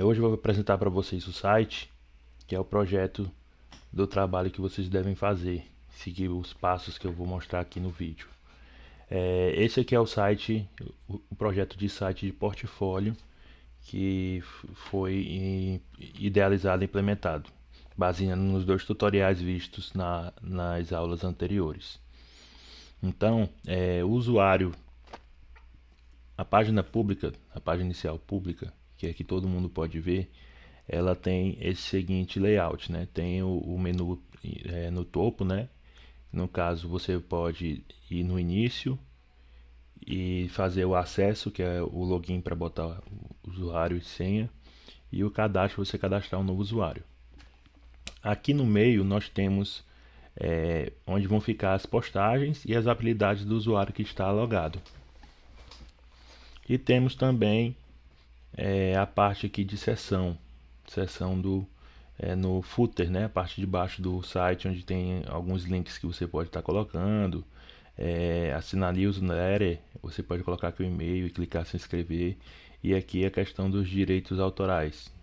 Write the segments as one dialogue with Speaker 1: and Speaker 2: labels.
Speaker 1: Hoje eu vou apresentar para vocês o site, que é o projeto do trabalho que vocês devem fazer, seguir os passos que eu vou mostrar aqui no vídeo. Esse aqui é o site, o projeto de site de portfólio que foi idealizado e implementado, baseando nos dois tutoriais vistos nas aulas anteriores. Então, o usuário, a página pública, a página inicial pública, que é que todo mundo pode ver, ela tem esse seguinte layout, né? Tem o menu no topo, né? No caso, você pode ir no início e fazer o acesso, que é o login para botar o usuário e senha, e o cadastro, você cadastrar um novo usuário. Aqui no meio nós temos onde vão ficar as postagens e as habilidades do usuário que está logado. E temos também a parte aqui de seção do no footer, né? A parte de baixo do site, onde tem alguns links que você pode estar colocando. Assinar newsletter, você pode colocar aqui o e-mail e clicar se inscrever. E aqui a questão dos direitos autorais.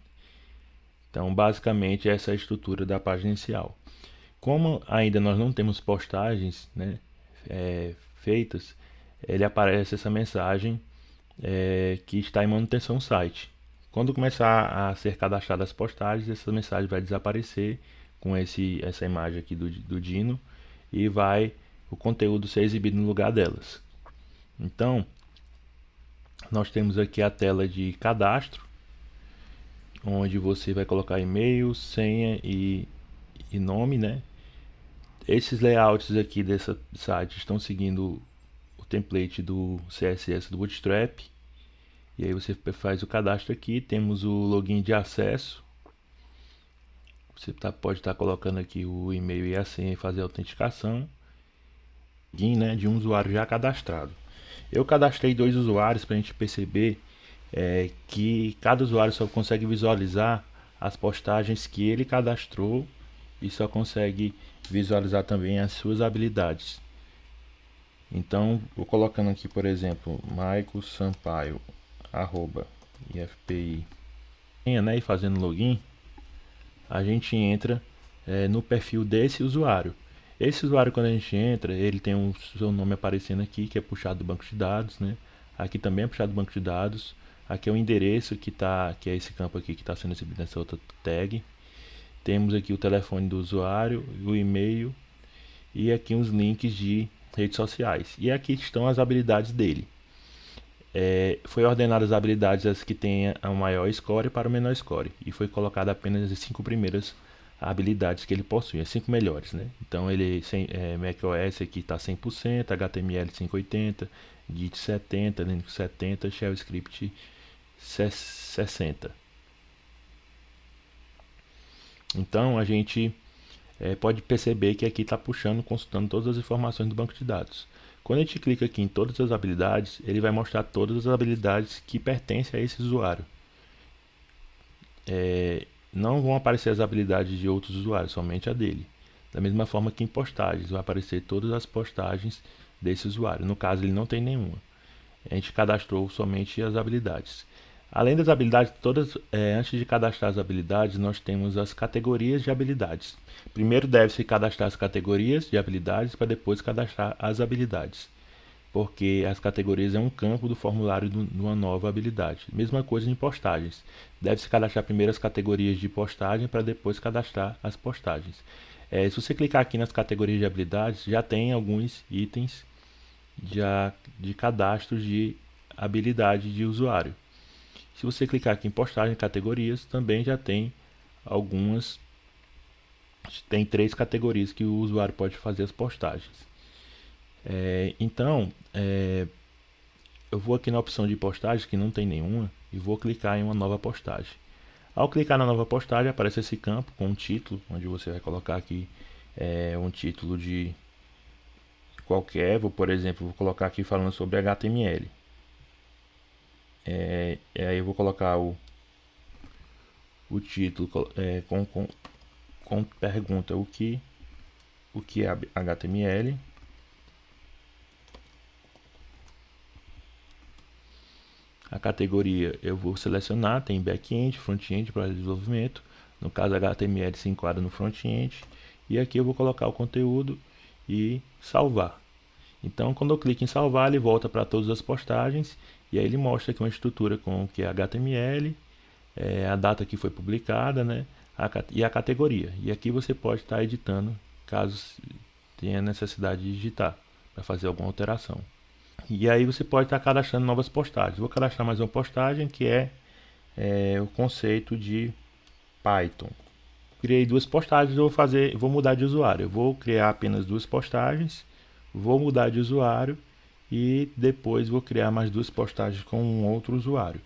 Speaker 1: Então, basicamente, essa é a estrutura da página inicial. Como ainda nós não temos postagens, né, feitas, ele aparece essa mensagem que está em manutenção site. Quando começar a ser cadastradas as postagens, essa mensagem vai desaparecer com essa imagem aqui do Dino e vai o conteúdo ser exibido no lugar delas. Então, nós temos aqui a tela de cadastro, onde você vai colocar e-mail, senha e nome, né? Esses layouts aqui dessa site estão seguindo o template do CSS do Bootstrap. E aí você faz o cadastro aqui, temos o login de acesso. Você pode estar colocando aqui o e-mail e a senha e fazer a autenticação. Login, né, de um usuário já cadastrado. Eu cadastrei 2 usuários para a gente perceber que cada usuário só consegue visualizar as postagens que ele cadastrou e só consegue visualizar também as suas habilidades. Então, vou colocando aqui, por exemplo, Maico Sampaio @ifpi, né, e fazendo login, a gente entra no perfil desse usuário. Esse usuário, quando a gente entra, ele tem o seu nome aparecendo aqui, que é puxado do banco de dados, né? Aqui também é puxado do banco de dados. Aqui é o endereço que é esse campo aqui que está sendo exibido nessa outra tag. Temos aqui o telefone do usuário, o e-mail e aqui uns links de redes sociais. E aqui estão as habilidades dele. Foi ordenadas as habilidades as que têm a maior score para o menor score. E foi colocado apenas as 5 primeiras habilidades que ele possui, as 5 melhores, né? Então ele macOS aqui está 100%, HTML 580, Git 70, Linux 70, Shell Script 60. Então a gente pode perceber que aqui está puxando, consultando todas as informações do banco de dados. Quando a gente clica aqui em todas as habilidades, ele vai mostrar todas as habilidades que pertencem a esse usuário. Não vão aparecer as habilidades de outros usuários, somente a dele. Da mesma forma que em postagens, vai aparecer todas as postagens desse usuário. No caso, ele não tem nenhuma. A gente cadastrou somente as habilidades. Além das habilidades todas, antes de cadastrar as habilidades, nós temos as categorias de habilidades. Primeiro deve-se cadastrar as categorias de habilidades para depois cadastrar as habilidades, porque as categorias é um campo do formulário de uma nova habilidade. Mesma coisa em postagens. Deve-se cadastrar primeiro as categorias de postagem para depois cadastrar as postagens. Se você clicar aqui nas categorias de habilidades, já tem alguns itens de cadastro de habilidade de usuário. Se você clicar aqui em postagem categorias, também já tem algumas, tem 3 categorias que o usuário pode fazer as postagens. Então, eu vou aqui na opção de postagem, que não tem nenhuma, e vou clicar em uma nova postagem. Ao clicar na nova postagem, aparece esse campo com um título, onde você vai colocar aqui um título de qualquer, por exemplo, vou colocar aqui falando sobre HTML. Aí eu vou colocar o título com pergunta o que é HTML. A categoria eu vou selecionar, tem back-end, front-end para desenvolvimento. No caso, HTML se enquadra no front-end. E aqui eu vou colocar o conteúdo e salvar. Então, quando eu clico em salvar, ele volta para todas as postagens. E aí ele mostra aqui uma estrutura com o que é HTML, a data que foi publicada, né? E a categoria. E aqui você pode estar editando, caso tenha necessidade de digitar, para fazer alguma alteração. E aí você pode estar cadastrando novas postagens. Vou cadastrar mais uma postagem que é o conceito de Python. Criei duas postagens, vou mudar de usuário. Eu vou criar apenas duas postagens, vou mudar de usuário e depois vou criar mais duas postagens com um outro usuário.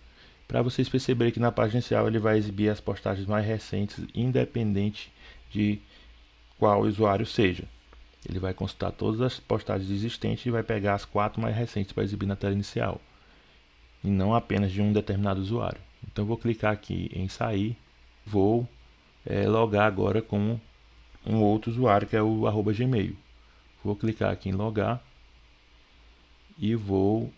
Speaker 1: Para vocês perceberem que na página inicial ele vai exibir as postagens mais recentes, independente de qual usuário seja. Ele vai consultar todas as postagens existentes e vai pegar as 4 mais recentes para exibir na tela inicial, e não apenas de um determinado usuário. Então vou clicar aqui em sair, vou logar agora com um outro usuário que é o @gmail. Vou clicar aqui em logar e vou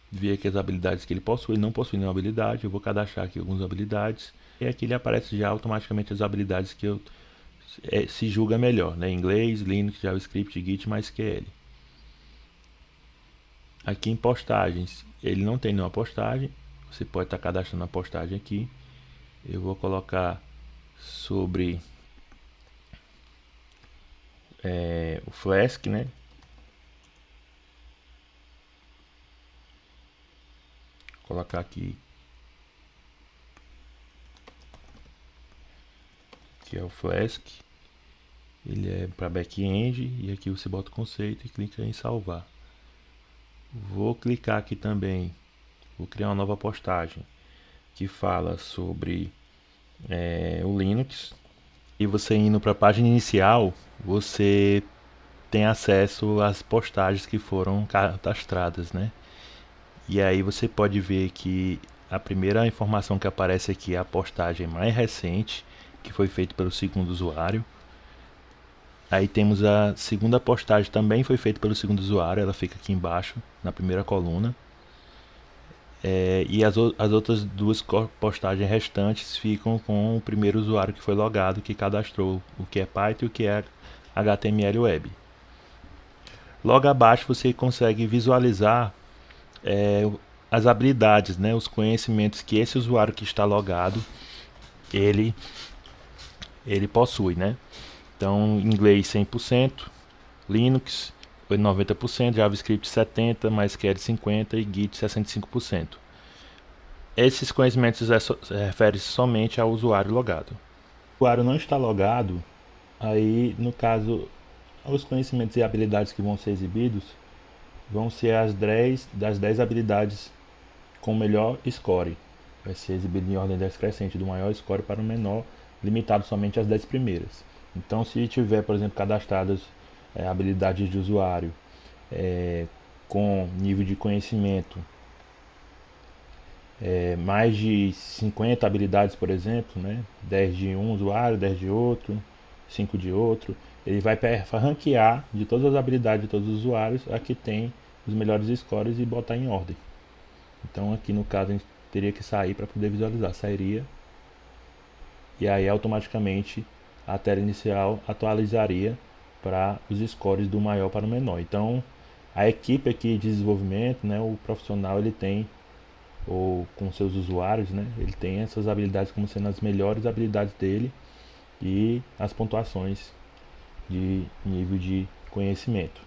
Speaker 1: ver aqui as habilidades que ele possui. Ele não possui nenhuma habilidade, eu vou cadastrar aqui algumas habilidades e aqui ele aparece já automaticamente as habilidades que eu se julga melhor, né? Inglês, Linux, JavaScript, Git, MySQL. Aqui em postagens, ele não tem nenhuma postagem. Você pode estar cadastrando a postagem aqui. Eu vou colocar sobre o Flask, né? Vou colocar aqui que é o Flask. Ele é para back-end e aqui você bota o conceito e clica em salvar. Vou clicar aqui também, vou criar uma nova postagem que fala sobre o Linux. E você indo para a página inicial, você tem acesso às postagens que foram cadastradas, né? E aí você pode ver que a primeira informação que aparece aqui é a postagem mais recente, que foi feita pelo segundo usuário. Aí temos a segunda postagem, também foi feita pelo segundo usuário, ela fica aqui embaixo, na primeira coluna. E as outras duas postagens restantes ficam com o primeiro usuário que foi logado, que cadastrou o que é Python e o que é HTML Web. Logo abaixo você consegue visualizar as habilidades, né, os conhecimentos que esse usuário que está logado ele possui, né? Então, inglês 100%, Linux 90%, JavaScript 70%, MySQL 50% e Git 65%. Esses conhecimentos referem-se somente ao usuário logado. Se o usuário não está logado, aí no caso, os conhecimentos e habilidades que vão ser exibidos vão ser das 10 habilidades com melhor score. Vai ser exibido em ordem decrescente, do maior score para o menor, limitado somente às 10 primeiras. Então, se tiver, por exemplo, cadastradas habilidades de usuário com nível de conhecimento mais de 50 habilidades, por exemplo, né? 10 de um usuário, 10 de outro, 5 de outro, ele vai ranquear de todas as habilidades de todos os usuários a que tem os melhores scores e botar em ordem. Então aqui no caso a gente teria que sair para poder visualizar, sairia e aí automaticamente a tela inicial atualizaria para os scores do maior para o menor. Então a equipe aqui de desenvolvimento, né, o profissional, ele tem, ou com seus usuários, né, ele tem essas habilidades como sendo as melhores habilidades dele e as pontuações de nível de conhecimento.